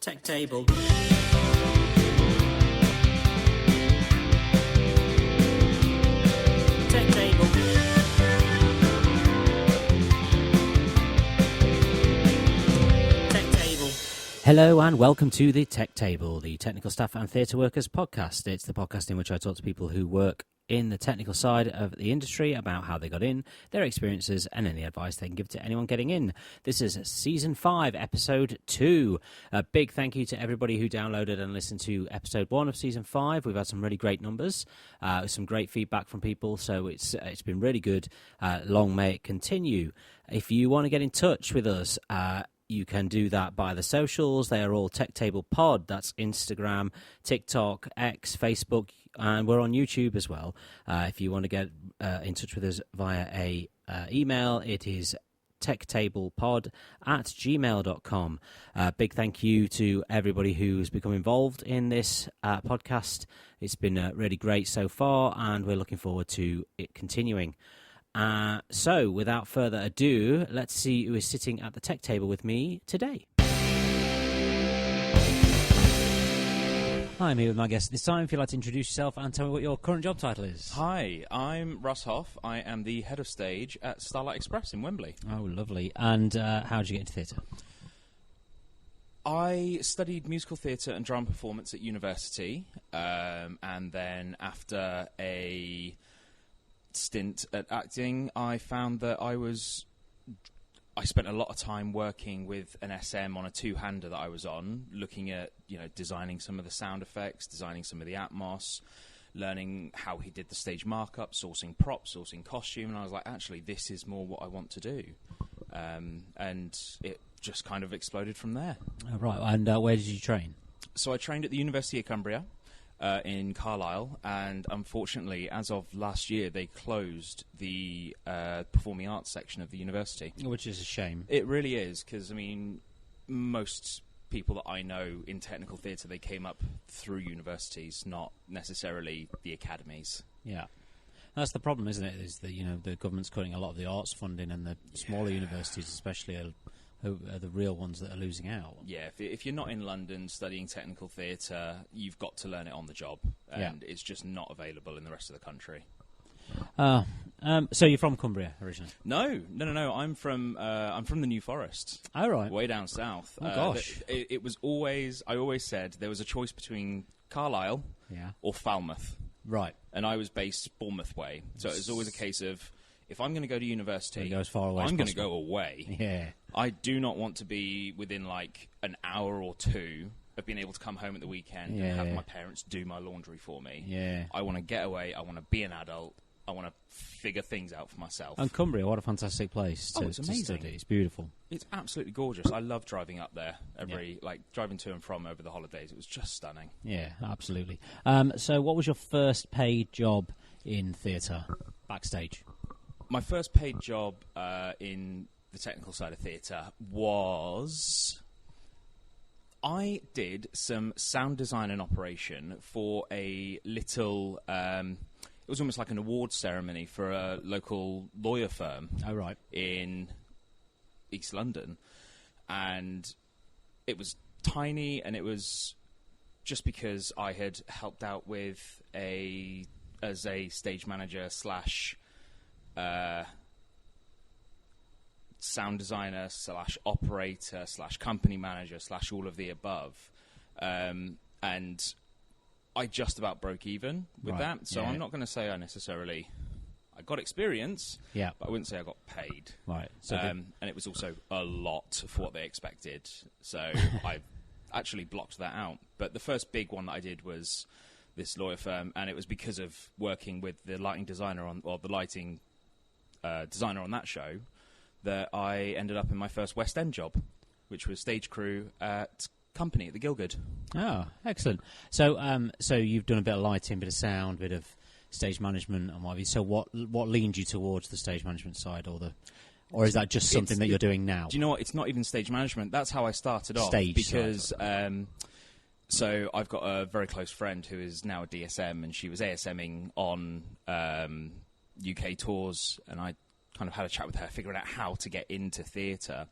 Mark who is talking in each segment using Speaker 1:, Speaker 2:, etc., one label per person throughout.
Speaker 1: Tech Table. Tech Table. Tech Table.
Speaker 2: Hello and welcome to the Tech Table, the Technical Staff and Theatre Workers podcast. It's the podcast in which I talk to people who work in the technical side of the industry about how they got in, their experiences, and any advice they can give to anyone getting in. This is Season 5, Episode 2. A big thank you to everybody who downloaded and listened to Episode 1 of Season 5. We've had some really great numbers, some great feedback from people, so it's been really good. Long may it continue. If you want to get in touch with us, you can do that by the socials. They are all Tech Table Pod. That's Instagram, TikTok, X, Facebook, and we're on YouTube as well. If you want to get in touch with us via a email, it is techtablepod@gmail.com. Big thank you to everybody who's become involved in this podcast. It's been really great so far, and we're looking forward to it continuing. So, without further ado, let's see who is sitting at the tech table with me today. Hi, I'm here with my guest this time. If you'd like to introduce yourself and tell me what your current job title is.
Speaker 3: Hi, I'm Russ Haugh. I am the head of stage at Starlight Express in Wembley.
Speaker 2: Oh, lovely. And how did you get into theatre?
Speaker 3: I studied musical theatre and drama performance at university, and then after a stint at acting, I found that I spent a lot of time working with an SM on a two-hander that I was on, looking at, designing some of the sound effects, designing some of the atmos, learning how he did the stage markup, sourcing props, sourcing costume, and I was like, actually, this is more what I want to do. And it just kind of exploded from there.
Speaker 2: Oh, right, and where did you train?
Speaker 3: So I trained at the University of Cumbria in Carlisle, and unfortunately, as of last year, they closed the performing arts section of the university.
Speaker 2: Which is a shame.
Speaker 3: It really is, because, most people that I know in technical theatre, they came up through universities, not necessarily the academies.
Speaker 2: Yeah. That's the problem, isn't it? Is that, the government's cutting a lot of the arts funding, and the smaller universities especially are the real ones that are losing out.
Speaker 3: Yeah, if you're not in London studying technical theatre, you've got to learn it on the job, and it's just not available in the rest of the country.
Speaker 2: So you're from Cumbria originally?
Speaker 3: No. I'm from the New Forest.
Speaker 2: Oh, right.
Speaker 3: Way down south.
Speaker 2: Oh, gosh.
Speaker 3: It was always, I always said there was a choice between Carlisle or Falmouth.
Speaker 2: Right.
Speaker 3: And I was based Bournemouth way. So it was always a case of, if I'm going to go to university,
Speaker 2: go as far away
Speaker 3: I'm
Speaker 2: as
Speaker 3: going to
Speaker 2: possible.
Speaker 3: go away.
Speaker 2: Yeah.
Speaker 3: I do not want to be within like an hour or two of being able to come home at the weekend and have my parents do my laundry for me.
Speaker 2: Yeah.
Speaker 3: I want to get away. I want to be an adult. I want to figure things out for myself.
Speaker 2: And Cumbria, what a fantastic place to
Speaker 3: it's amazing.
Speaker 2: study. It's beautiful.
Speaker 3: It's absolutely gorgeous. I love driving up there driving to and from over the holidays. It was just stunning.
Speaker 2: Yeah, absolutely. So what was your first paid job in theatre, backstage?
Speaker 3: My first paid job in the technical side of theatre was... I did some sound design and operation for a little... it was almost like an awards ceremony for a local lawyer firm.
Speaker 2: Oh, right.
Speaker 3: In East London. And it was tiny, and it was just because I had helped out with as a stage manager slash sound designer slash operator slash company manager slash all of the above. And I just about broke even with that. So I'm not going to say I got experience, but I wouldn't say I got paid.
Speaker 2: Right. So
Speaker 3: and it was also a lot for what they expected. So I actually blocked that out. But the first big one that I did was this lawyer firm, and it was because of working with the lighting designer on that show that I ended up in my first West End job, which was stage crew at Company at the Gielgud.
Speaker 2: Oh, excellent. So so you've done a bit of lighting, bit of sound, bit of stage management and what have you. So what leaned you towards the stage management side, or is that just something that you're doing now?
Speaker 3: Do you know what? It's not even stage management. That's how I started off. Because so I've got a very close friend who is now a DSM, and she was ASMing on UK tours, and I kind of had a chat with her, figuring out how to get into theatre.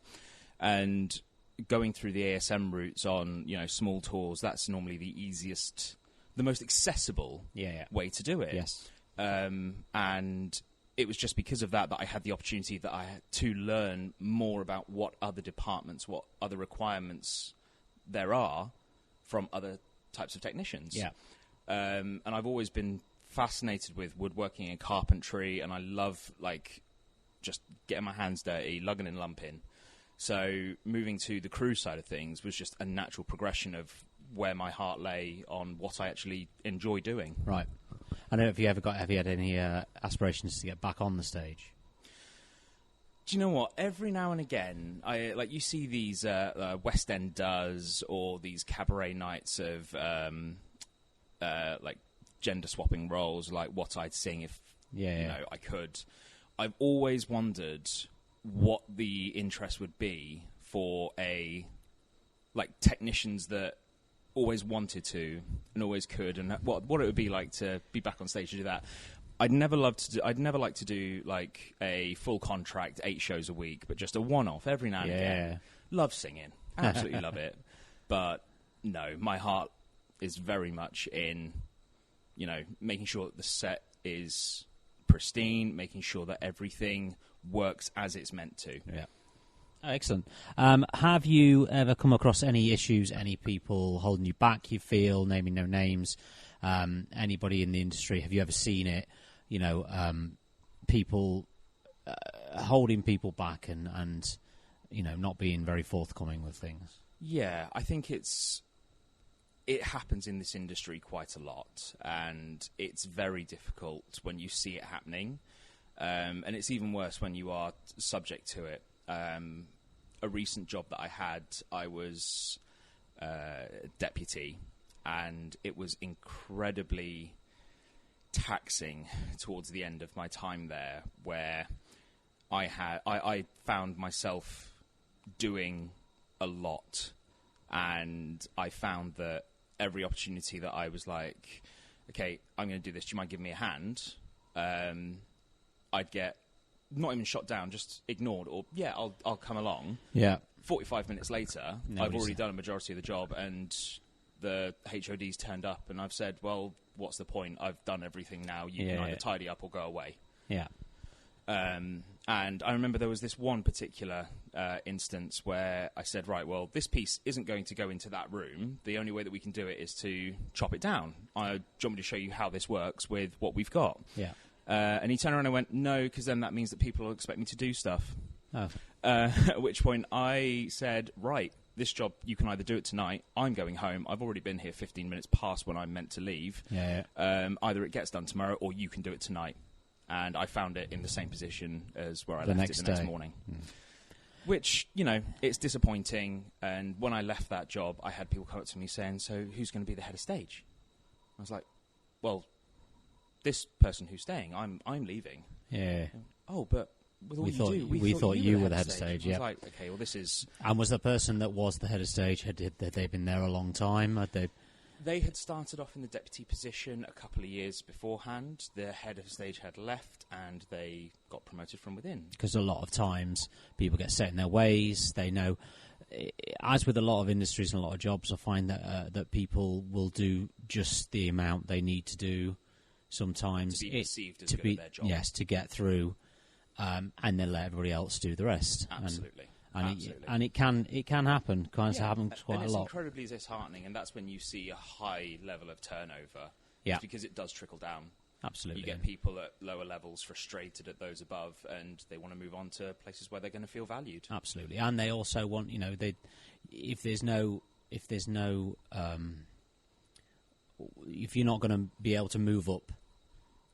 Speaker 3: And going through the ASM routes on, small tours, that's normally the easiest, the most accessible way to do it.
Speaker 2: Yes.
Speaker 3: And it was just because of that I had the opportunity that I had to learn more about what other departments, what other requirements there are from other types of technicians.
Speaker 2: Yeah.
Speaker 3: And I've always been fascinated with woodworking and carpentry, and I love, just getting my hands dirty, lugging and lumping. So moving to the crew side of things was just a natural progression of where my heart lay on what I actually enjoy doing.
Speaker 2: Right. I don't know if you have you had any aspirations to get back on the stage?
Speaker 3: Do you know what? Every now and again, you see these West End does, or these cabaret nights of gender swapping roles, like what I'd sing if I could. I've always wondered what the interest would be for technicians that always wanted to and always could, and what it would be like to be back on stage to do that. I'd never like to do a full contract, 8 shows a week, but just a one-off every now and again. Love singing, absolutely love it. But no, my heart is very much in, making sure that the set is pristine, making sure that everything works as it's meant to.
Speaker 2: Yeah. Excellent. Have you ever come across any issues, any people holding you back, you feel, naming no names, anybody in the industry? Have you ever seen it, people holding people back and not being very forthcoming with things?
Speaker 3: Yeah, I think it happens in this industry quite a lot, and it's very difficult when you see it happening, and it's even worse when you are subject to it. A recent job that I had, I was deputy, and it was incredibly taxing towards the end of my time there, where I found myself doing a lot, and I found that every opportunity that I was like, okay, I'm going to do this, do you mind giving me a hand? I'd get not even shot down, just ignored, or I'll come along.
Speaker 2: Yeah.
Speaker 3: 45 minutes later, I've already done a majority of the job, and the HOD's turned up, and I've said, well, what's the point? I've done everything now. You can either tidy up or go away.
Speaker 2: Yeah.
Speaker 3: And I remember there was this one particular instance where I said, right, well, this piece isn't going to go into that room. The only way that we can do it is to chop it down. Do you want me to show you how this works with what we've got?
Speaker 2: Yeah.
Speaker 3: And he turned around and went, no, because then that means that people will expect me to do stuff.
Speaker 2: Oh.
Speaker 3: At which point I said, right, this job, you can either do it tonight, I'm going home, I've already been here 15 minutes past when I'm meant to leave. Either it gets done tomorrow or you can do it tonight. And I found it in the same position as where I left it the next morning. Which, it's disappointing. And when I left that job, I had people come up to me saying, so who's going to be the head of stage? I was like, well, this person who's staying, I'm leaving.
Speaker 2: Yeah.
Speaker 3: Oh, but with all
Speaker 2: we thought you were the head of stage. Yeah.
Speaker 3: I was like, okay, well, this is.
Speaker 2: And was the person that was the head of stage, had they been there a long time?
Speaker 3: They had started off in the deputy position a couple of years beforehand. The head of stage had left, and they got promoted from within.
Speaker 2: Because a lot of times people get set in their ways. They know, as with a lot of industries and a lot of jobs, I find that people will do just the amount they need to do. Sometimes
Speaker 3: to be perceived as good at their job.
Speaker 2: Yes, to get through, and then let everybody else do the rest.
Speaker 3: Absolutely.
Speaker 2: And it can happen. It happens quite a lot.
Speaker 3: It's incredibly disheartening, and that's when you see a high level of turnover.
Speaker 2: Yeah,
Speaker 3: it's because it does trickle down.
Speaker 2: Absolutely,
Speaker 3: you get people at lower levels frustrated at those above, and they want to move on to places where they're going to feel valued.
Speaker 2: Absolutely, and they also want, if you're not going to be able to move up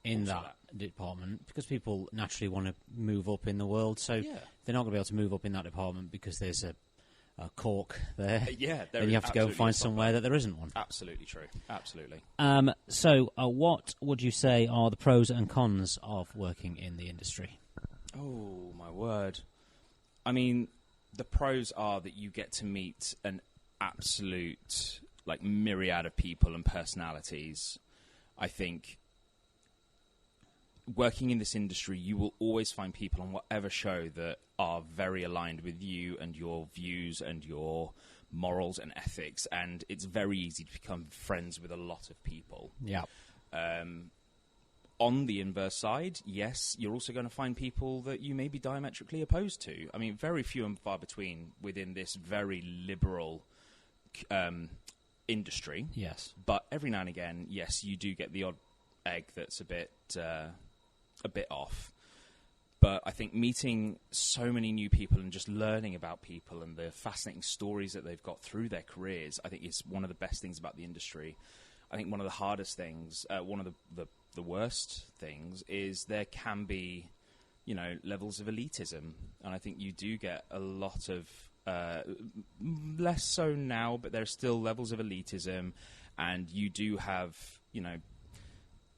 Speaker 2: in that department, because people naturally want to move up in the world, so they're not going to be able to move up in that department because there's a cork there. Then you have to go find somewhere that there isn't one.
Speaker 3: Absolutely true. Absolutely.
Speaker 2: So what would you say are the pros and cons of working in the industry?
Speaker 3: Oh, my word. I mean, the pros are that you get to meet an absolute myriad of people and personalities. I think working in this industry, you will always find people on whatever show that are very aligned with you and your views and your morals and ethics, and it's very easy to become friends with a lot of people.
Speaker 2: Yeah.
Speaker 3: On the inverse side, yes, you're also going to find people that you may be diametrically opposed to. I mean, very few and far between within this very liberal industry.
Speaker 2: Yes.
Speaker 3: But every now and again, yes, you do get the odd egg that's a bit off. But I think meeting so many new people and just learning about people and the fascinating stories that they've got through their careers, I think is one of the best things about the industry. I think one of the hardest things, one of the worst things, is there can be, levels of elitism. And I think you do get a lot of, less so now, but there are still levels of elitism. And you do have,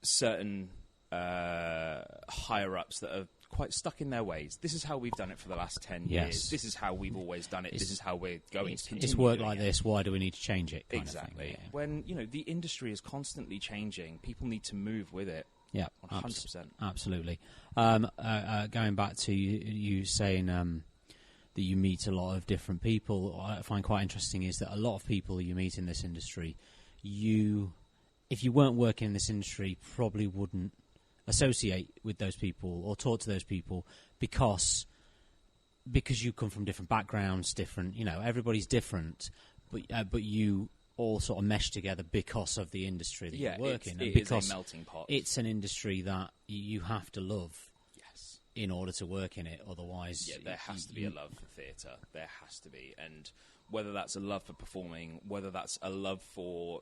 Speaker 3: certain higher-ups that are quite stuck in their ways. This is how we've done it for the last 10 years. This is how we've always done it. This is how we're going to continue.
Speaker 2: It's worked like this. Why do we need to change it?
Speaker 3: Exactly. Yeah. When, the industry is constantly changing, people need to move with it.
Speaker 2: Yeah,
Speaker 3: 100%.
Speaker 2: Absolutely. Going back to you saying that you meet a lot of different people, what I find quite interesting is that a lot of people you meet in this industry, if you weren't working in this industry, probably wouldn't associate with those people or talk to those people because you come from different backgrounds, different, everybody's different, but you all sort of mesh together because of the industry that you work in.
Speaker 3: It
Speaker 2: because
Speaker 3: is a melting pot.
Speaker 2: It's an industry that you have to love.
Speaker 3: Yes.
Speaker 2: In order to work in it, otherwise...
Speaker 3: Yeah, there has to be a love for theatre. There has to be. And whether that's a love for performing, whether that's a love for...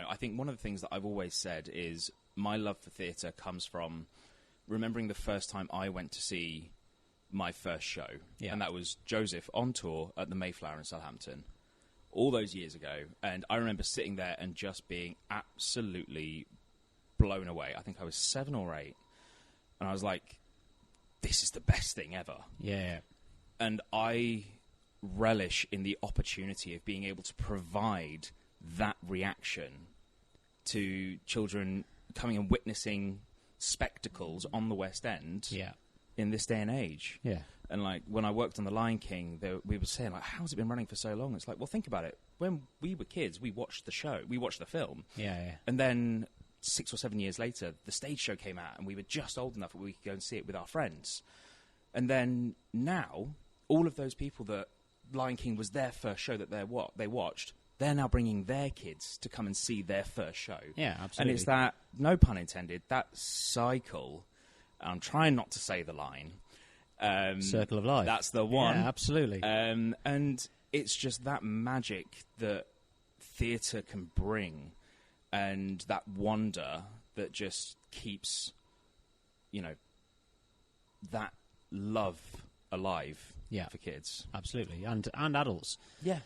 Speaker 3: I think one of the things that I've always said is my love for theatre comes from remembering the first time I went to see my first show. Yeah. And that was Joseph on tour at the Mayflower in Southampton all those years ago. And I remember sitting there and just being absolutely blown away. I think I was 7 or 8. And I was like, this is the best thing ever.
Speaker 2: Yeah.
Speaker 3: And I relish in the opportunity of being able to provide that reaction to children coming and witnessing spectacles on the West End in this day and age.
Speaker 2: Yeah.
Speaker 3: And, when I worked on The Lion King, we were saying, how's it been running for so long? It's like, well, think about it. When we were kids, we watched the show. We watched the film.
Speaker 2: Yeah.
Speaker 3: And then 6 or 7 years later, the stage show came out, and we were just old enough that we could go and see it with our friends. And then now, all of those people that Lion King was their first show that they watched, they're now bringing their kids to come and see their first show.
Speaker 2: Yeah, absolutely.
Speaker 3: And it's that, no pun intended, that cycle, I'm trying not to say the line.
Speaker 2: Circle of life.
Speaker 3: That's the one.
Speaker 2: Yeah, absolutely.
Speaker 3: And it's just that magic that theatre can bring, and that wonder that just keeps, that love alive for kids.
Speaker 2: Absolutely. And adults.
Speaker 3: Yeah.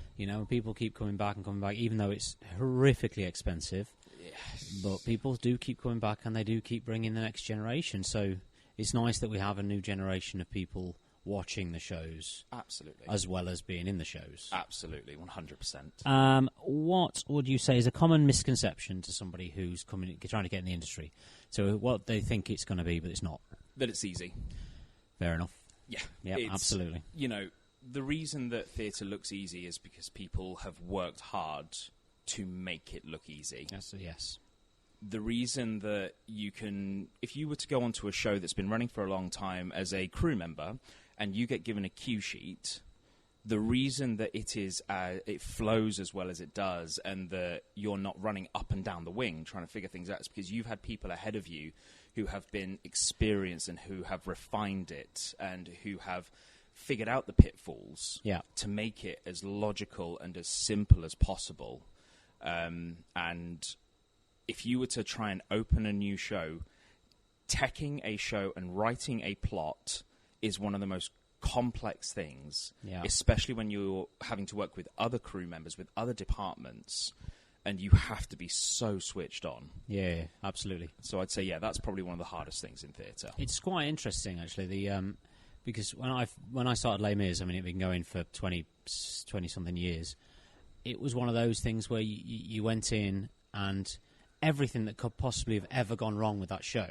Speaker 2: People keep coming back and coming back, even though it's horrifically expensive.
Speaker 3: Yes.
Speaker 2: But people do keep coming back, and they do keep bringing the next generation. So it's nice that we have a new generation of people watching the shows.
Speaker 3: Absolutely.
Speaker 2: As well as being in the shows.
Speaker 3: Absolutely, 100%.
Speaker 2: What would you say is a common misconception to somebody who's trying to get in the industry? So what they think it's going to be, but it's not.
Speaker 3: That it's easy.
Speaker 2: Fair enough.
Speaker 3: Yeah.
Speaker 2: Absolutely.
Speaker 3: The reason that theatre looks easy is because people have worked hard to make it look easy.
Speaker 2: Yes.
Speaker 3: The reason that you can, if you were to go onto a show that's been running for a long time as a crew member and you get given a cue sheet, the reason that it flows as well as it does and that you're not running up and down the wing trying to figure things out is because you've had people ahead of you who have been experienced and who have refined it and who have figured out the pitfalls to make it as logical and as simple as possible. And if you were to try and open a new show, teching a show and writing a plot is one of the most complex things, especially when you're having to work with other crew members, with other departments, and you have to be so switched on.
Speaker 2: Yeah, absolutely.
Speaker 3: So I'd say, that's probably one of the hardest things in theatre.
Speaker 2: It's quite interesting, actually, because when I started Les Mis, it'd been going for 20-something years. It was one of those things where you went in and everything that could possibly have ever gone wrong with that show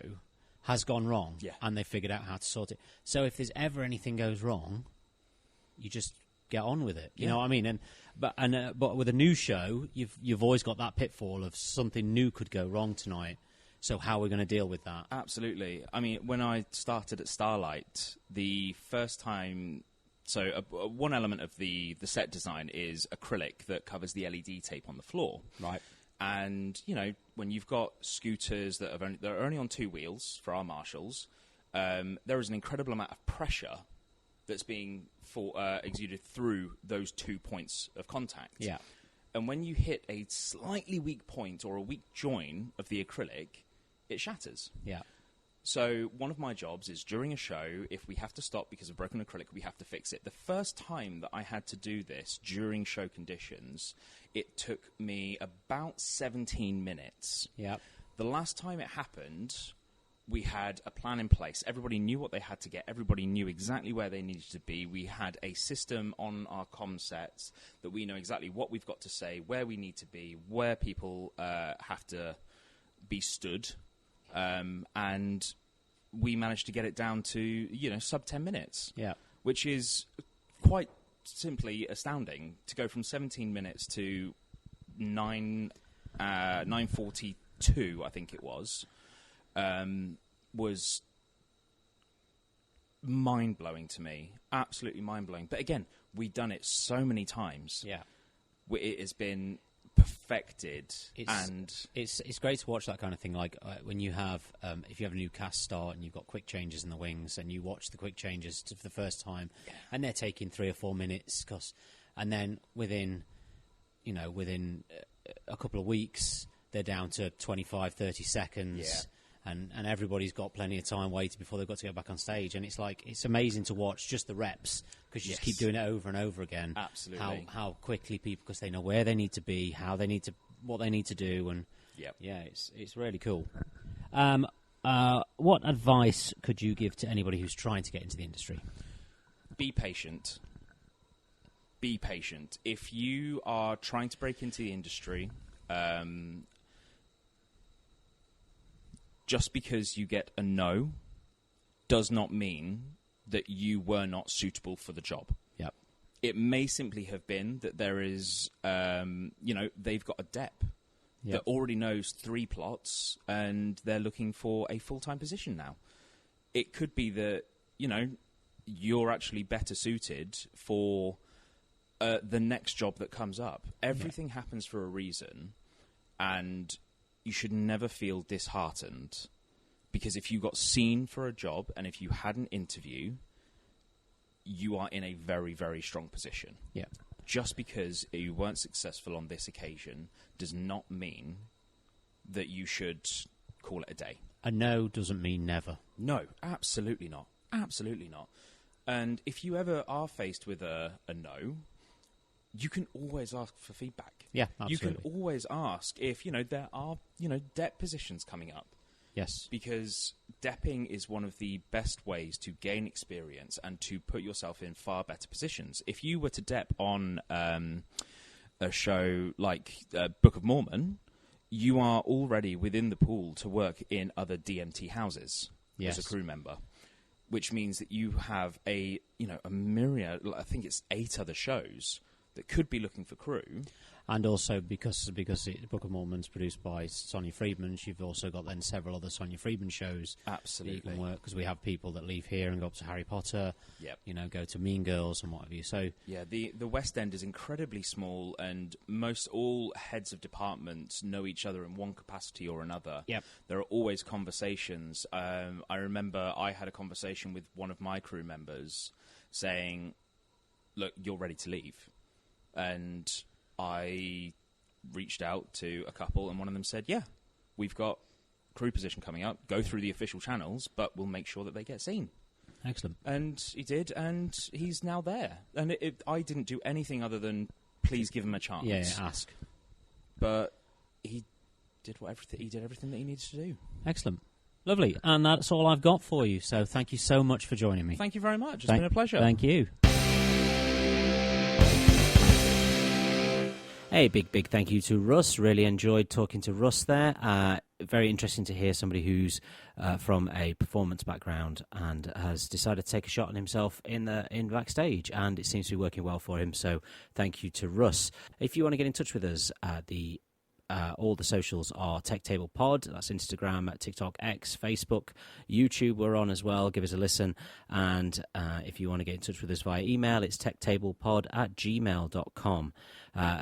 Speaker 2: has gone wrong,
Speaker 3: Yeah.
Speaker 2: and they figured out how to sort it. So if there's ever anything goes wrong, you just get on with it. You know what I mean? But with a new show, you've always got that pitfall of something new could go wrong tonight. So how are we going to deal with that?
Speaker 3: Absolutely. I mean, when I started at Starlight, the first time... So one element of the set design is acrylic that covers the LED tape on the floor.
Speaker 2: Right.
Speaker 3: And, when you've got scooters that are only on 2 wheels for our marshals, there is an incredible amount of pressure that's being exuded through those 2 points of contact.
Speaker 2: Yeah.
Speaker 3: And when you hit a slightly weak point or a weak join of the acrylic, it shatters.
Speaker 2: Yeah.
Speaker 3: So one of my jobs is during a show, if we have to stop because of broken acrylic, we have to fix it. The first time that I had to do this during show conditions, it took me about 17 minutes.
Speaker 2: Yeah.
Speaker 3: The last time it happened, we had a plan in place. Everybody knew what they had to get. Everybody knew exactly where they needed to be. We had a system on our comm sets that we know exactly what we've got to say, where we need to be, where people have to be stood. And we managed to get it down to, sub 10 minutes.
Speaker 2: Yeah.
Speaker 3: Which is quite simply astounding. To go from 17 minutes to 9:42, I think it was mind-blowing to me. Absolutely mind-blowing. But again, we've done it so many times.
Speaker 2: Yeah.
Speaker 3: It has been perfected,
Speaker 2: it's great to watch that kind of thing. Like when you have, if you have a new cast start and you've got quick changes in the wings, and you watch the quick changes for the first time, and they're taking 3 or 4 minutes, and then within a couple of weeks, they're down to 25, 30 seconds.
Speaker 3: Yeah.
Speaker 2: And everybody's got plenty of time waiting before they've got to go back on stage. And it's amazing to watch just the reps, because you just keep doing it over and over again.
Speaker 3: Absolutely.
Speaker 2: How quickly people, because they know where they need to be, what they need to do. And it's really cool. What advice could you give to anybody who's trying to get into the industry?
Speaker 3: Be patient. Be patient. If you are trying to break into the industry, just because you get a no does not mean that you were not suitable for the job.
Speaker 2: Yep.
Speaker 3: It may simply have been that there is, they've got a dep that already knows 3 plots, and they're looking for a full-time position now. It could be that, you're actually better suited for the next job that comes up. Everything happens for a reason, and you should never feel disheartened, because if you got seen for a job and if you had an interview, you are in a very, very strong position.
Speaker 2: Yeah.
Speaker 3: Just because you weren't successful on this occasion does not mean that you should call it a day.
Speaker 2: A no doesn't mean never.
Speaker 3: No, absolutely not. Absolutely not. And if you ever are faced with a no, you can always ask for feedback.
Speaker 2: Yeah, absolutely.
Speaker 3: You can always ask if, there are, dep positions coming up.
Speaker 2: Yes.
Speaker 3: Because depping is one of the best ways to gain experience and to put yourself in far better positions. If you were to dep on a show like Book of Mormon, you are already within the pool to work in other DMT houses as a crew member, which means that you have a myriad, I think it's 8 other shows that could be looking for crew.
Speaker 2: And also because the Book of Mormon's produced by Sonia Friedman, you've also got then several other Sonia Friedman shows.
Speaker 3: Absolutely.
Speaker 2: That you can work, because we have people that leave here and go up to Harry Potter.
Speaker 3: Yep.
Speaker 2: Go to Mean Girls and what have you. So
Speaker 3: yeah, the West End is incredibly small, and most all heads of departments know each other in one capacity or another.
Speaker 2: Yep.
Speaker 3: There are always conversations. I remember I had a conversation with one of my crew members saying, "Look, you're ready to leave," and I reached out to a couple, and one of them said, "Yeah, we've got crew position coming up. Go through the official channels, but we'll make sure that they get seen."
Speaker 2: Excellent.
Speaker 3: And he did, and he's now there. And I didn't do anything other than please give him a chance.
Speaker 2: Yeah, ask.
Speaker 3: But he did everything that he needed to do.
Speaker 2: Excellent. Lovely. And that's all I've got for you. So thank you so much for joining me.
Speaker 3: Thank you very much. It's been a pleasure.
Speaker 2: Thank you. Hey, big thank you to Russ. Really enjoyed talking to Russ there. very interesting to hear somebody who's from a performance background and has decided to take a shot on himself in backstage, and it seems to be working well for him. So thank you to Russ. If you want to get in touch with us, all the socials are Tech Table Pod. That's Instagram, TikTok, X, Facebook, YouTube. We're on as well. Give us a listen. And if you want to get in touch with us via email, it's techtablepod@gmail.com.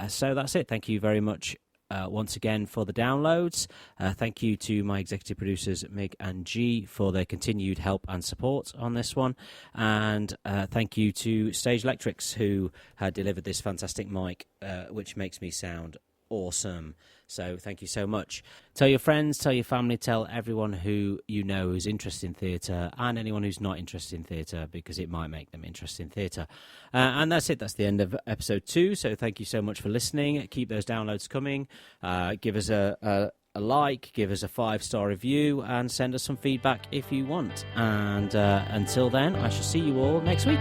Speaker 2: So that's it. Thank you very much once again for the downloads. Thank you to my executive producers, Mig and G, for their continued help and support on this one. And thank you to Stage Electrics, who had delivered this fantastic mic, which makes me sound awesome. So thank you so much. Tell your friends, tell your family, tell everyone who you know who's interested in theatre, and anyone who's not interested in theatre, because it might make them interested in theatre. And that's it. That's the end of episode 2. So thank you so much for listening. Keep those downloads coming. Give us a like, give us a 5-star review, and send us some feedback if you want. And until then, I shall see you all next week.